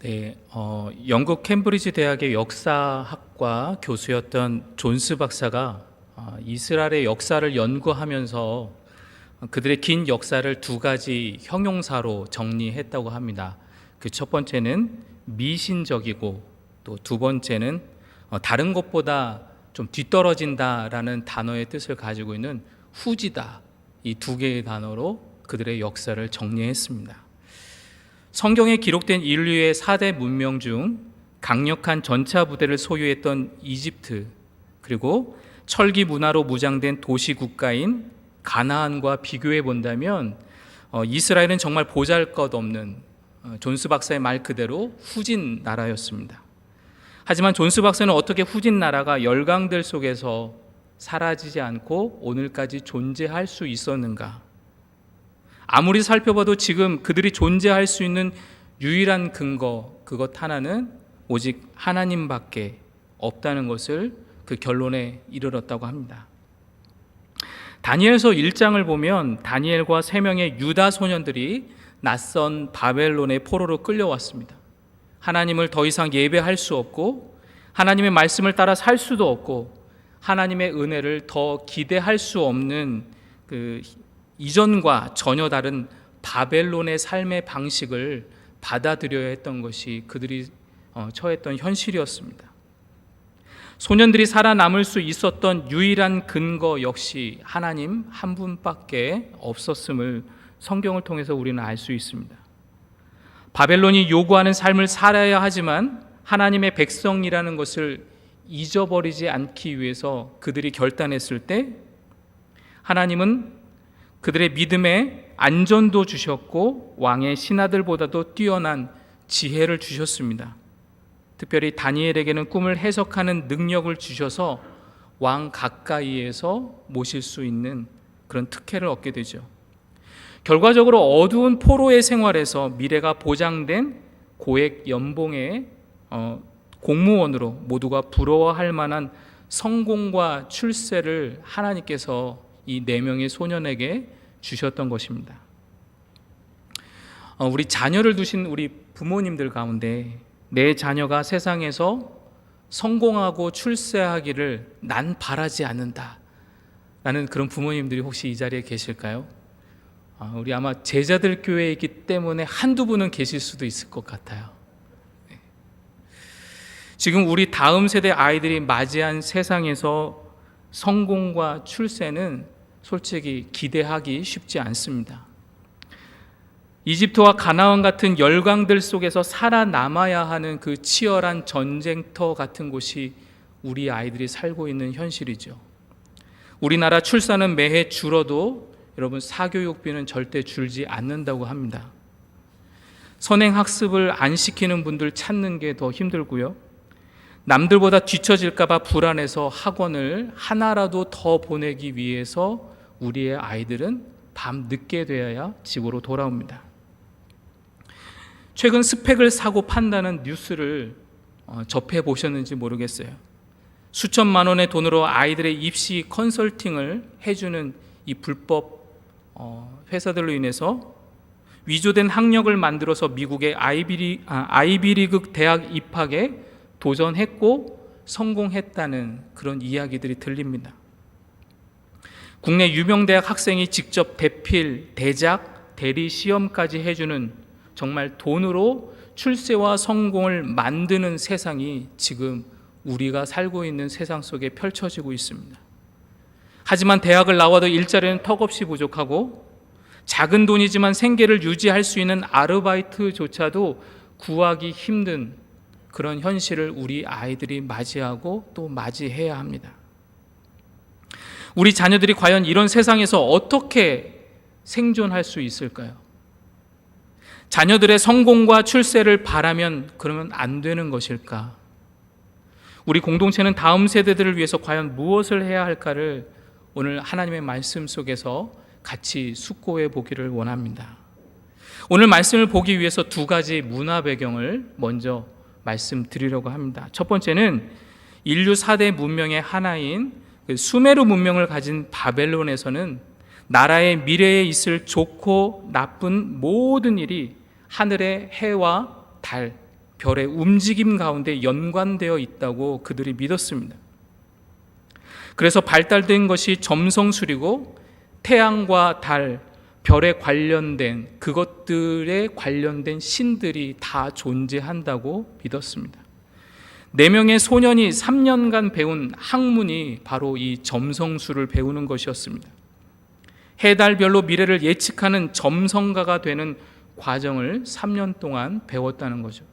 네, 영국 캠브리지 대학의 역사학과 교수였던 존스 박사가 이스라엘의 역사를 연구하면서 그들의 긴 역사를 두 가지 형용사로 정리했다고 합니다. 그 첫 번째는 미신적이고 또 두 번째는 다른 것보다 좀 뒤떨어진다라는 단어의 뜻을 가지고 있는 후지다. 이 두 개의 단어로 그들의 역사를 정리했습니다. 성경에 기록된 인류의 4대 문명 중 강력한 전차 부대를 소유했던 이집트, 그리고 철기 문화로 무장된 도시 국가인 가나안과 비교해 본다면 이스라엘은 정말 보잘것없는, 존스 박사의 말 그대로 후진 나라였습니다. 하지만 존스 박사는 어떻게 후진 나라가 열강들 속에서 사라지지 않고 오늘까지 존재할 수 있었는가? 아무리 살펴봐도 지금 그들이 존재할 수 있는 유일한 근거, 그것 하나는 오직 하나님밖에 없다는 것을 그 결론에 이르렀다고 합니다. 다니엘서 1장을 보면 다니엘과 3명의 유다 소년들이 낯선 바벨론의 포로로 끌려왔습니다. 하나님을 더 이상 예배할 수 없고 하나님의 말씀을 따라 살 수도 없고 하나님의 은혜를 더 기대할 수 없는 그 이전과 전혀 다른 바벨론의 삶의 방식을 받아들여야 했던 것이 그들이 처했던 현실이었습니다. 소년들이 살아남을 수 있었던 유일한 근거 역시 하나님 한 분밖에 없었음을 성경을 통해서 우리는 알 수 있습니다. 바벨론이 요구하는 삶을 살아야 하지만 하나님의 백성이라는 것을 잊어버리지 않기 위해서 그들이 결단했을 때 하나님은 그들의 믿음에 안전도 주셨고 왕의 신하들보다도 뛰어난 지혜를 주셨습니다. 특별히 다니엘에게는 꿈을 해석하는 능력을 주셔서 왕 가까이에서 모실 수 있는 그런 특혜를 얻게 되죠. 결과적으로 어두운 포로의 생활에서 미래가 보장된 고액 연봉의 공무원으로 모두가 부러워할 만한 성공과 출세를 하나님께서 이 4명의 소년에게 주셨던 것입니다. 우리 자녀를 두신 우리 부모님들 가운데 내 자녀가 세상에서 성공하고 출세하기를 난 바라지 않는다 라는 그런 부모님들이 혹시 이 자리에 계실까요? 우리 아마 제자들 교회에 있기 때문에 한두 분은 계실 수도 있을 것 같아요. 지금 우리 다음 세대 아이들이 맞이한 세상에서 성공과 출세는 솔직히 기대하기 쉽지 않습니다. 이집트와 가나안 같은 열강들 속에서 살아남아야 하는 그 치열한 전쟁터 같은 곳이 우리 아이들이 살고 있는 현실이죠. 우리나라 출산은 매해 줄어도 여러분 사교육비는 절대 줄지 않는다고 합니다. 선행학습을 안 시키는 분들 찾는 게 더 힘들고요. 남들보다 뒤처질까 봐 불안해서 학원을 하나라도 더 보내기 위해서 우리의 아이들은 밤 늦게 되어야 집으로 돌아옵니다. 최근 스펙을 사고 판다는 뉴스를 접해 보셨는지 모르겠어요. 수천만 원의 돈으로 아이들의 입시 컨설팅을 해주는 이 불법 회사들로 인해서 위조된 학력을 만들어서 미국의 아이비리그 대학 입학에 도전했고 성공했다는 그런 이야기들이 들립니다. 국내 유명 대학 학생이 직접 대필, 대작, 대리 시험까지 해주는 정말 돈으로 출세와 성공을 만드는 세상이 지금 우리가 살고 있는 세상 속에 펼쳐지고 있습니다. 하지만 대학을 나와도 일자리는 턱없이 부족하고 작은 돈이지만 생계를 유지할 수 있는 아르바이트조차도 구하기 힘든 그런 현실을 우리 아이들이 맞이하고 또 맞이해야 합니다. 우리 자녀들이 과연 이런 세상에서 어떻게 생존할 수 있을까요? 자녀들의 성공과 출세를 바라면 그러면 안 되는 것일까? 우리 공동체는 다음 세대들을 위해서 과연 무엇을 해야 할까를 오늘 하나님의 말씀 속에서 같이 숙고해 보기를 원합니다. 오늘 말씀을 보기 위해서 두 가지 문화 배경을 먼저 말씀드리려고 합니다. 첫 번째는 인류 4대 문명의 하나인 수메르 문명을 가진 바벨론에서는 나라의 미래에 있을 좋고 나쁜 모든 일이 하늘의 해와 달, 별의 움직임 가운데 연관되어 있다고 그들이 믿었습니다. 그래서 발달된 것이 점성술이고 태양과 달, 별에 관련된 그것들에 관련된 신들이 다 존재한다고 믿었습니다. 4명의 소년이 3년간 배운 학문이 바로 이 점성술을 배우는 것이었습니다. 해달별로 미래를 예측하는 점성가가 되는 과정을 3년 동안 배웠다는 거죠.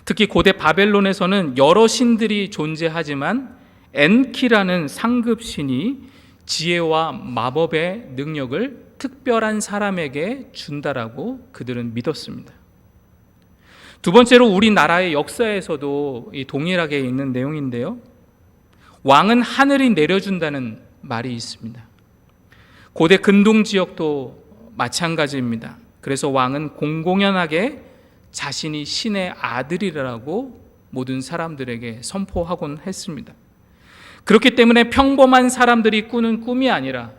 특히 고대 바벨론에서는 여러 신들이 존재하지만 엔키라는 상급 신이 지혜와 마법의 능력을 특별한 사람에게 준다라고 그들은 믿었습니다. 두 번째로 우리나라의 역사에서도 동일하게 있는 내용인데요. 왕은 하늘이 내려준다는 말이 있습니다. 고대 근동 지역도 마찬가지입니다. 그래서 왕은 공공연하게 자신이 신의 아들이라고 모든 사람들에게 선포하곤 했습니다. 그렇기 때문에 평범한 사람들이 꾸는 꿈이 아니라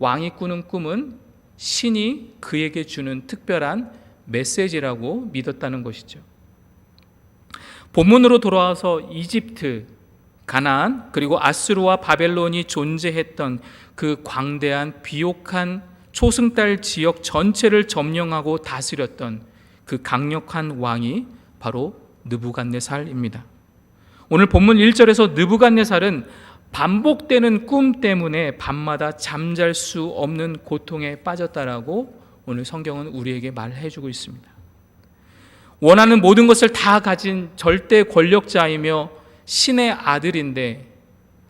왕이 꾸는 꿈은 신이 그에게 주는 특별한 메시지라고 믿었다는 것이죠. 본문으로 돌아와서 이집트, 가나안, 그리고 아수르와 바벨론이 존재했던 그 광대한 비옥한 초승달 지역 전체를 점령하고 다스렸던 그 강력한 왕이 바로 느부갓네살입니다. 오늘 본문 1절에서 느부갓네살은 반복되는 꿈 때문에 밤마다 잠잘 수 없는 고통에 빠졌다라고 오늘 성경은 우리에게 말해주고 있습니다. 원하는 모든 것을 다 가진 절대 권력자이며 신의 아들인데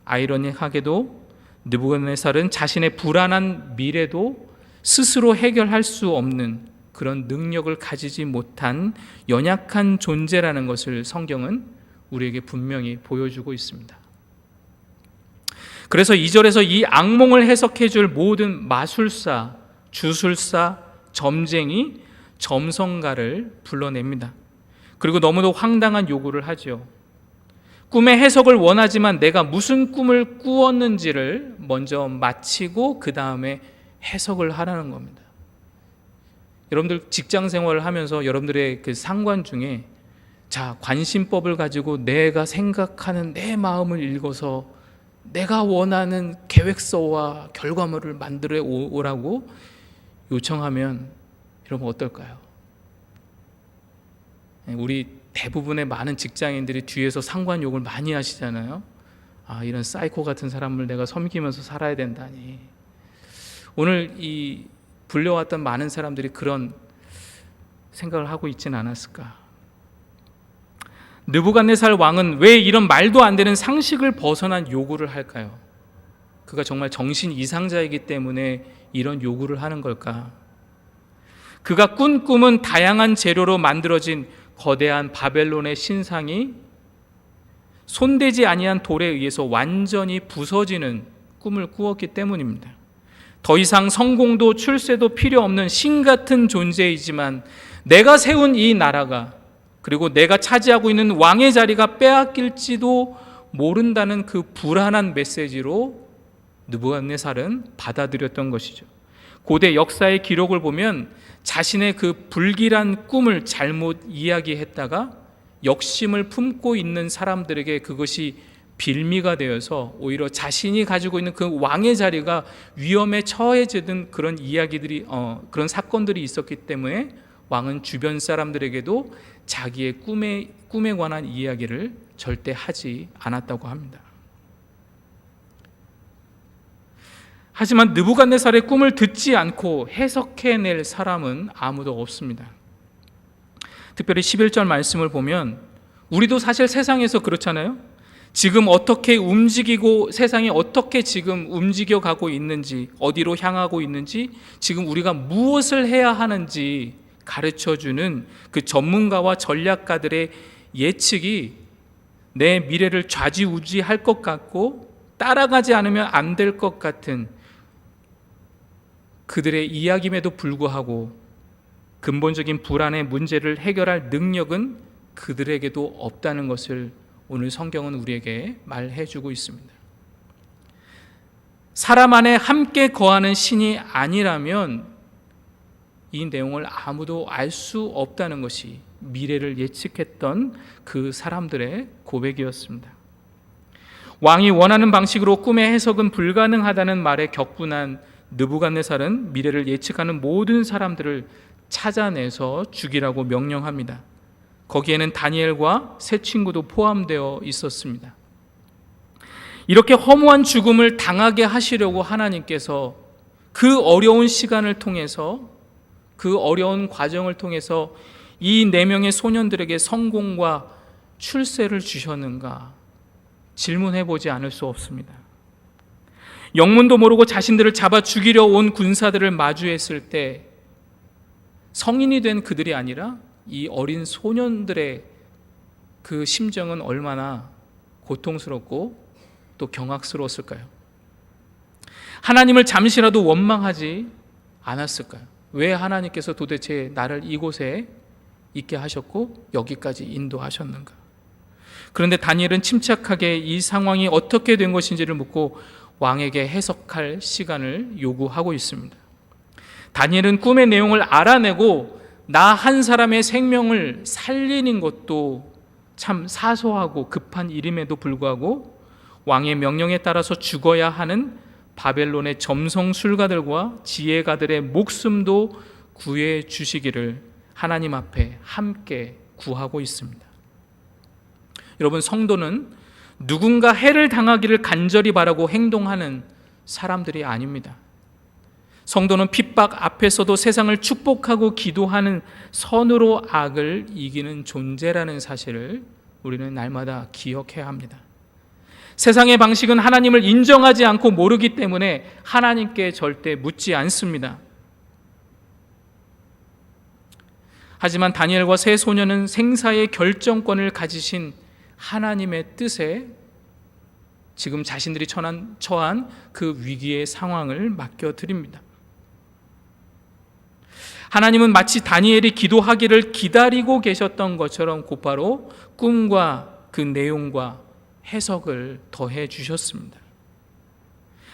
아이러니하게도 느부갓네살은 자신의 불안한 미래도 스스로 해결할 수 없는 그런 능력을 가지지 못한 연약한 존재라는 것을 성경은 우리에게 분명히 보여주고 있습니다. 그래서 2절에서 이 악몽을 해석해 줄 모든 마술사, 주술사, 점쟁이, 점성가를 불러냅니다. 그리고 너무도 황당한 요구를 하죠. 꿈의 해석을 원하지만 내가 무슨 꿈을 꾸었는지를 먼저 마치고 그 다음에 해석을 하라는 겁니다. 여러분들 직장 생활을 하면서 여러분들의 그 상관 중에 관심법을 가지고 내가 생각하는 내 마음을 읽어서 내가 원하는 계획서와 결과물을 만들어 오라고 요청하면 여러분 어떨까요? 우리 대부분의 많은 직장인들이 뒤에서 상관 욕을 많이 하시잖아요. 이런 사이코 같은 사람을 내가 섬기면서 살아야 된다니. 오늘 이 불려왔던 많은 사람들이 그런 생각을 하고 있지는 않았을까? 느부갓네살 왕은 왜 이런 말도 안 되는 상식을 벗어난 요구를 할까요? 그가 정말 정신 이상자이기 때문에 이런 요구를 하는 걸까? 그가 꾼 꿈은 다양한 재료로 만들어진 거대한 바벨론의 신상이 손대지 아니한 돌에 의해서 완전히 부서지는 꿈을 꾸었기 때문입니다. 더 이상 성공도 출세도 필요 없는 신 같은 존재이지만 내가 세운 이 나라가 그리고 내가 차지하고 있는 왕의 자리가 빼앗길지도 모른다는 그 불안한 메시지로 느부갓네살은 받아들였던 것이죠. 고대 역사의 기록을 보면 자신의 그 불길한 꿈을 잘못 이야기했다가 역심을 품고 있는 사람들에게 그것이 빌미가 되어서 오히려 자신이 가지고 있는 그 왕의 자리가 위험에 처해지던 그런 이야기들이 그런 사건들이 있었기 때문에 왕은 주변 사람들에게도 자기의 꿈에 관한 이야기를 절대 하지 않았다고 합니다. 하지만 느부갓네살의 꿈을 듣지 않고 해석해낼 사람은 아무도 없습니다. 특별히 11절 말씀을 보면 우리도 사실 세상에서 그렇잖아요. 지금 어떻게 움직이고 세상이 어떻게 지금 움직여가고 있는지, 어디로 향하고 있는지, 지금 우리가 무엇을 해야 하는지 가르쳐주는 그 전문가와 전략가들의 예측이 내 미래를 좌지우지할 것 같고 따라가지 않으면 안 될 것 같은 그들의 이야기임에도 불구하고 근본적인 불안의 문제를 해결할 능력은 그들에게도 없다는 것을 오늘 성경은 우리에게 말해주고 있습니다. 사람 안에 함께 거하는 신이 아니라면 이 내용을 아무도 알 수 없다는 것이 미래를 예측했던 그 사람들의 고백이었습니다. 왕이 원하는 방식으로 꿈의 해석은 불가능하다는 말에 격분한 느부갓네살은 미래를 예측하는 모든 사람들을 찾아내서 죽이라고 명령합니다. 거기에는 다니엘과 세 친구도 포함되어 있었습니다. 이렇게 허무한 죽음을 당하게 하시려고 하나님께서 그 어려운 시간을 통해서, 그 어려운 과정을 통해서 이 4명의 소년들에게 성공과 출세를 주셨는가 질문해 보지 않을 수 없습니다. 영문도 모르고 자신들을 잡아 죽이려 온 군사들을 마주했을 때 성인이 된 그들이 아니라 이 어린 소년들의 그 심정은 얼마나 고통스럽고 또 경악스러웠을까요? 하나님을 잠시라도 원망하지 않았을까요? 왜 하나님께서 도대체 나를 이곳에 있게 하셨고 여기까지 인도하셨는가? 그런데 다니엘은 침착하게 이 상황이 어떻게 된 것인지를 묻고 왕에게 해석할 시간을 요구하고 있습니다. 다니엘은 꿈의 내용을 알아내고 나 한 사람의 생명을 살리는 것도 참 사소하고 급한 일임에도 불구하고 왕의 명령에 따라서 죽어야 하는 바벨론의 점성술가들과 지혜가들의 목숨도 구해 주시기를 하나님 앞에 함께 구하고 있습니다. 여러분, 성도는 누군가 해를 당하기를 간절히 바라고 행동하는 사람들이 아닙니다. 성도는 핍박 앞에서도 세상을 축복하고 기도하는 선으로 악을 이기는 존재라는 사실을 우리는 날마다 기억해야 합니다. 세상의 방식은 하나님을 인정하지 않고 모르기 때문에 하나님께 절대 묻지 않습니다. 하지만 다니엘과 세 소년은 생사의 결정권을 가지신 하나님의 뜻에 지금 자신들이 처한 그 위기의 상황을 맡겨드립니다. 하나님은 마치 다니엘이 기도하기를 기다리고 계셨던 것처럼 곧바로 꿈과 그 내용과 해석을 더해 주셨습니다.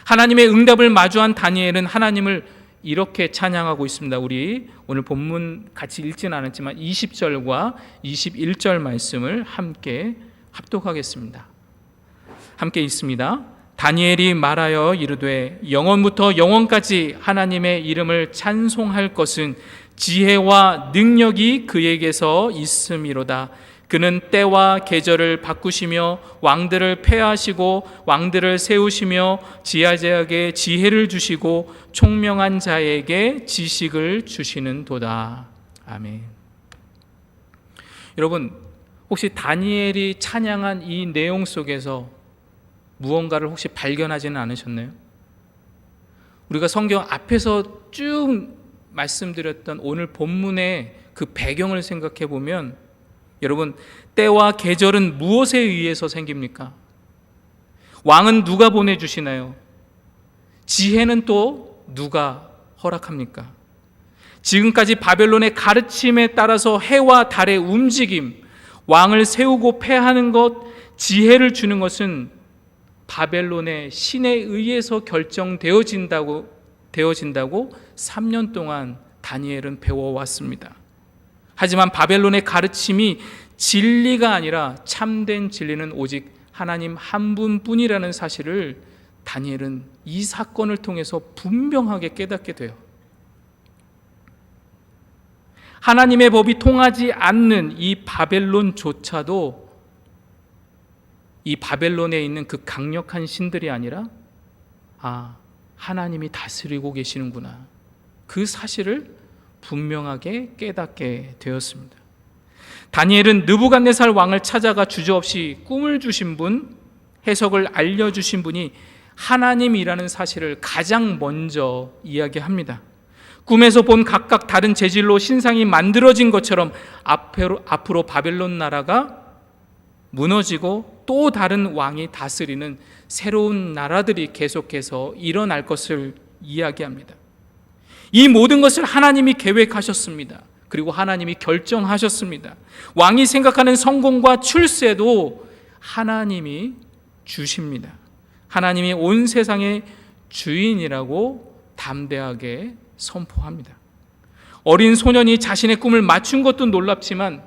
하나님의 응답을 마주한 다니엘은 하나님을 이렇게 찬양하고 있습니다. 우리 오늘 본문 같이 읽지는 않았지만 20절과 21절 말씀을 함께 합독하겠습니다. 함께 읽습니다. 다니엘이 말하여 이르되 영원부터 영원까지 하나님의 이름을 찬송할 것은 지혜와 능력이 그에게서 있음이로다. 그는 때와 계절을 바꾸시며 왕들을 폐하시고 왕들을 세우시며 지하자에게 지혜를 주시고 총명한 자에게 지식을 주시는도다. 아멘. 여러분, 혹시 다니엘이 찬양한 이 내용 속에서 무언가를 혹시 발견하지는 않으셨나요? 우리가 성경 앞에서 쭉 말씀드렸던 오늘 본문의 그 배경을 생각해 보면 여러분, 때와 계절은 무엇에 의해서 생깁니까? 왕은 누가 보내주시나요? 지혜는 또 누가 허락합니까? 지금까지 바벨론의 가르침에 따라서 해와 달의 움직임, 왕을 세우고 패하는 것, 지혜를 주는 것은 바벨론의 신에 의해서 결정되어진다고 3년 동안 다니엘은 배워왔습니다. 하지만 바벨론의 가르침이 진리가 아니라 참된 진리는 오직 하나님 한 분뿐이라는 사실을 다니엘은 이 사건을 통해서 분명하게 깨닫게 돼요. 하나님의 법이 통하지 않는 이 바벨론조차도 이 바벨론에 있는 그 강력한 신들이 아니라 하나님이 다스리고 계시는구나, 그 사실을 분명하게 깨닫게 되었습니다. 다니엘은 느부갓네살 왕을 찾아가 주저없이 꿈을 주신 분, 해석을 알려주신 분이 하나님이라는 사실을 가장 먼저 이야기합니다. 꿈에서 본 각각 다른 재질로 신상이 만들어진 것처럼 앞으로 바벨론 나라가 무너지고 또 다른 왕이 다스리는 새로운 나라들이 계속해서 일어날 것을 이야기합니다. 이 모든 것을 하나님이 계획하셨습니다. 그리고 하나님이 결정하셨습니다. 왕이 생각하는 성공과 출세도 하나님이 주십니다. 하나님이 온 세상의 주인이라고 담대하게 선포합니다. 어린 소년이 자신의 꿈을 맞춘 것도 놀랍지만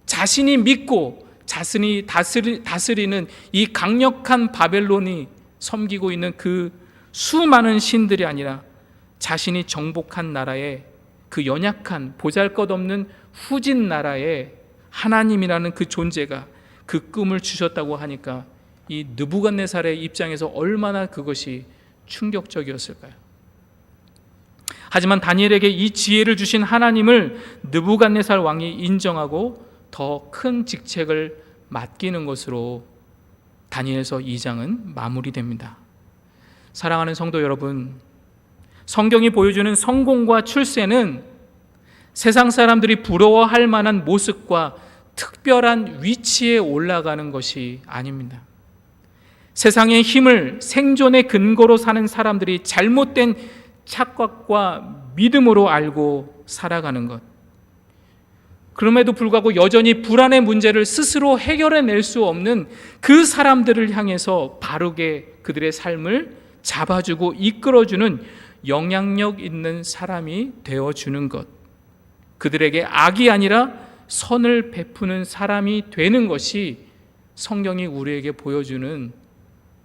자신이 믿고 자신이 다스리는 이 강력한 바벨론이 섬기고 있는 그 수많은 신들이 아니라 자신이 정복한 나라의 그 연약한 보잘것없는 후진 나라의 하나님이라는 그 존재가 그 꿈을 주셨다고 하니까 이 느부갓네살의 입장에서 얼마나 그것이 충격적이었을까요? 하지만 다니엘에게 이 지혜를 주신 하나님을 느부갓네살 왕이 인정하고 더 큰 직책을 맡기는 것으로 다니엘서 2장은 마무리됩니다. 사랑하는 성도 여러분, 성경이 보여주는 성공과 출세는 세상 사람들이 부러워할 만한 모습과 특별한 위치에 올라가는 것이 아닙니다. 세상의 힘을 생존의 근거로 사는 사람들이 잘못된 착각과 믿음으로 알고 살아가는 것, 그럼에도 불구하고 여전히 불안의 문제를 스스로 해결해낼 수 없는 그 사람들을 향해서 바르게 그들의 삶을 잡아주고 이끌어주는 영향력 있는 사람이 되어주는 것, 그들에게 악이 아니라 선을 베푸는 사람이 되는 것이 성경이 우리에게 보여주는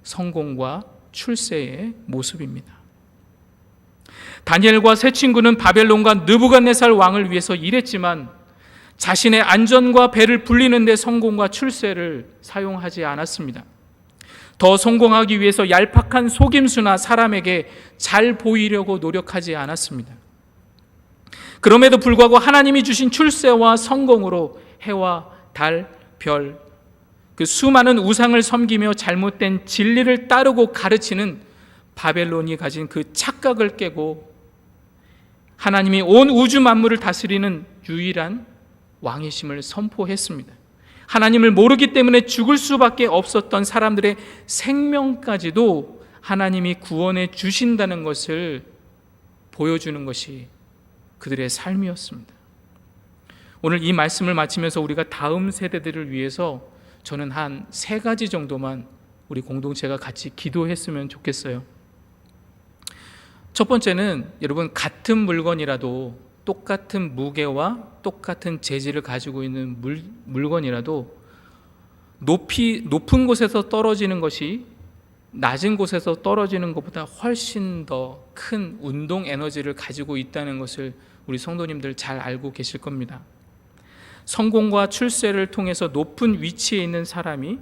성공과 출세의 모습입니다. 다니엘과 세 친구는 바벨론과 느부갓네살 왕을 위해서 일했지만 자신의 안전과 배를 불리는 데 성공과 출세를 사용하지 않았습니다. 더 성공하기 위해서 얄팍한 속임수나 사람에게 잘 보이려고 노력하지 않았습니다. 그럼에도 불구하고 하나님이 주신 출세와 성공으로 해와 달, 별, 그 수많은 우상을 섬기며 잘못된 진리를 따르고 가르치는 바벨론이 가진 그 착각을 깨고 하나님이 온 우주 만물을 다스리는 유일한 왕이심을 선포했습니다. 하나님을 모르기 때문에 죽을 수밖에 없었던 사람들의 생명까지도 하나님이 구원해 주신다는 것을 보여주는 것이 그들의 삶이었습니다. 오늘 이 말씀을 마치면서 우리가 다음 세대들을 위해서 저는 한 3가지 정도만 우리 공동체가 같이 기도했으면 좋겠어요. 첫 번째는 여러분, 같은 물건이라도 똑같은 무게와 똑같은 재질을 가지고 있는 물건이라도 높은 곳에서 떨어지는 것이 낮은 곳에서 떨어지는 것보다 훨씬 더 큰 운동 에너지를 가지고 있다는 것을 우리 성도님들 잘 알고 계실 겁니다. 성공과 출세를 통해서 높은 위치에 있는 사람이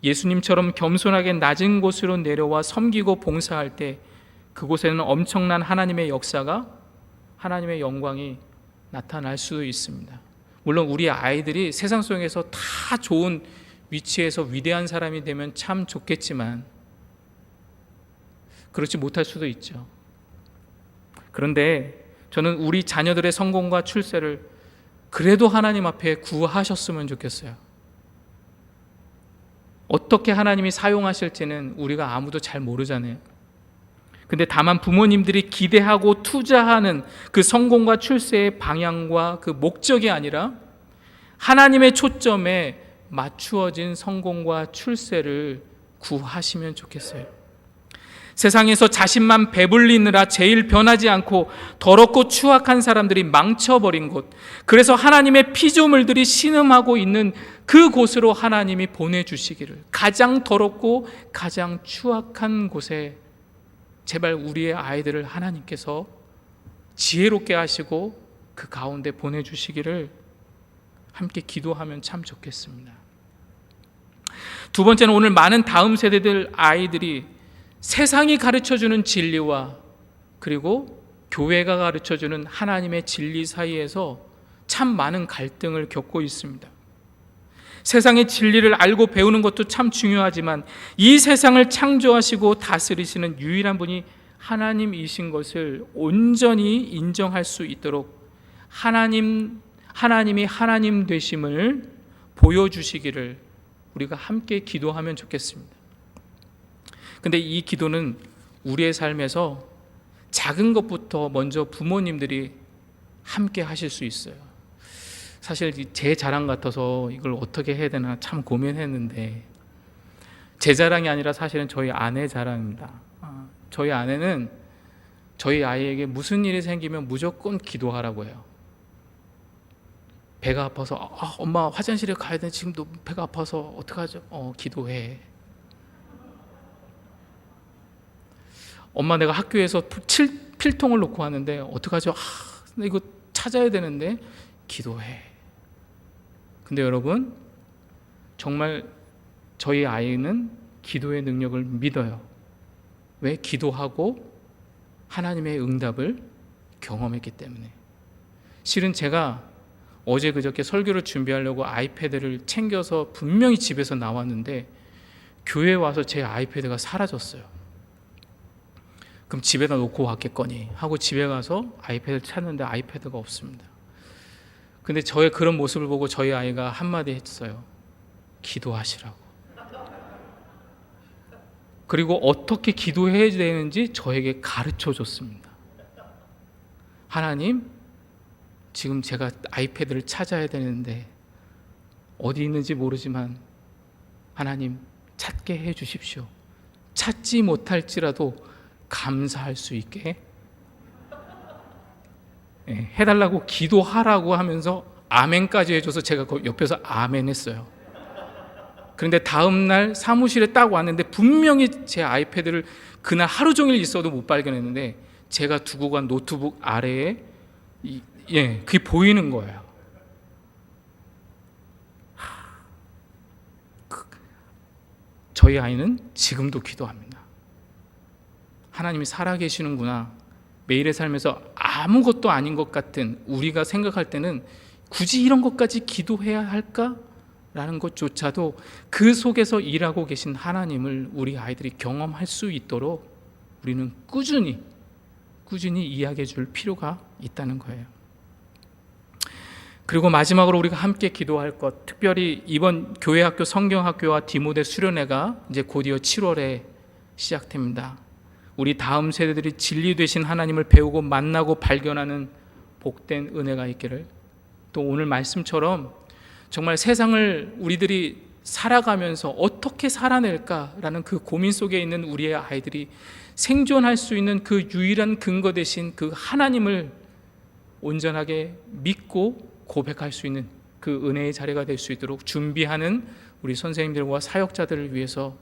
예수님처럼 겸손하게 낮은 곳으로 내려와 섬기고 봉사할 때 그곳에는 엄청난 하나님의 역사가, 하나님의 영광이 나타날 수도 있습니다. 물론 우리 아이들이 세상 속에서 다 좋은 위치에서 위대한 사람이 되면 참 좋겠지만 그렇지 못할 수도 있죠. 그런데 저는 우리 자녀들의 성공과 출세를 그래도 하나님 앞에 구하셨으면 좋겠어요. 어떻게 하나님이 사용하실지는 우리가 아무도 잘 모르잖아요. 근데 다만 부모님들이 기대하고 투자하는 그 성공과 출세의 방향과 그 목적이 아니라 하나님의 초점에 맞추어진 성공과 출세를 구하시면 좋겠어요. 세상에서 자신만 배불리느라 제일 변하지 않고 더럽고 추악한 사람들이 망쳐버린 곳, 그래서 하나님의 피조물들이 신음하고 있는 그 곳으로 하나님이 보내주시기를, 가장 더럽고 가장 추악한 곳에 제발 우리의 아이들을 하나님께서 지혜롭게 하시고 그 가운데 보내주시기를 함께 기도하면 참 좋겠습니다. 두 번째는 오늘 많은 다음 세대들 아이들이 세상이 가르쳐주는 진리와 그리고 교회가 가르쳐주는 하나님의 진리 사이에서 참 많은 갈등을 겪고 있습니다. 세상의 진리를 알고 배우는 것도 참 중요하지만 이 세상을 창조하시고 다스리시는 유일한 분이 하나님이신 것을 온전히 인정할 수 있도록 하나님이 하나님 되심을 보여주시기를 우리가 함께 기도하면 좋겠습니다. 근데 이 기도는 우리의 삶에서 작은 것부터 먼저 부모님들이 함께 하실 수 있어요. 사실 제 자랑 같아서 이걸 어떻게 해야 되나 참 고민했는데, 제 자랑이 아니라 사실은 저희 아내 자랑입니다. 저희 아내는 저희 아이에게 무슨 일이 생기면 무조건 기도하라고 해요. 배가 아파서 엄마 화장실에 가야 돼. 지금도 배가 아파서 어떡하죠? 기도해. 엄마 내가 학교에서 필통을 놓고 왔는데 어떡하죠? 나 이거 찾아야 되는데 기도해. 근데 여러분, 정말 저희 아이는 기도의 능력을 믿어요. 왜? 기도하고 하나님의 응답을 경험했기 때문에. 실은 제가 어제 그저께 설교를 준비하려고 아이패드를 챙겨서 분명히 집에서 나왔는데 교회에 와서 제 아이패드가 사라졌어요. 그럼 집에다 놓고 왔겠거니 하고 집에 가서 아이패드를 찾는데 아이패드가 없습니다. 근데 저의 그런 모습을 보고 저희 아이가 한마디 했어요. 기도하시라고. 그리고 어떻게 기도해야 되는지 저에게 가르쳐 줬습니다. 하나님, 지금 제가 아이패드를 찾아야 되는데 어디 있는지 모르지만 하나님 찾게 해 주십시오. 찾지 못할지라도 감사할 수 있게 해달라고 기도하라고 하면서 아멘까지 해줘서 제가 옆에서 아멘 했어요. 그런데 다음날 사무실에 딱 왔는데 분명히 제 아이패드를 그날 하루 종일 있어도 못 발견했는데 제가 두고 간 노트북 아래에 그게 보이는 거예요. 저희 아이는 지금도 기도합니다. 하나님이 살아계시는구나. 매일의 삶에서 아무것도 아닌 것 같은 우리가 생각할 때는 굳이 이런 것까지 기도해야 할까? 라는 것조차도 그 속에서 일하고 계신 하나님을 우리 아이들이 경험할 수 있도록 우리는 꾸준히 이야기해 줄 필요가 있다는 거예요. 그리고 마지막으로 우리가 함께 기도할 것, 특별히 이번 교회학교 성경학교와 디모데 수련회가 이제 곧이어 7월에 시작됩니다. 우리 다음 세대들이 진리 되신 하나님을 배우고 만나고 발견하는 복된 은혜가 있기를, 또 오늘 말씀처럼 정말 세상을 우리들이 살아가면서 어떻게 살아낼까라는 그 고민 속에 있는 우리의 아이들이 생존할 수 있는 그 유일한 근거 되신 그 하나님을 온전하게 믿고 고백할 수 있는 그 은혜의 자리가 될 수 있도록 준비하는 우리 선생님들과 사역자들을 위해서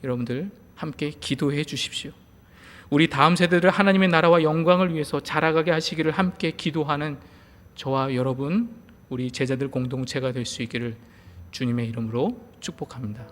여러분들 함께 기도해 주십시오. 우리 다음 세대들 하나님의 나라와 영광을 위해서 자라가게 하시기를 함께 기도하는 저와 여러분, 우리 제자들 공동체가 될 수 있기를 주님의 이름으로 축복합니다.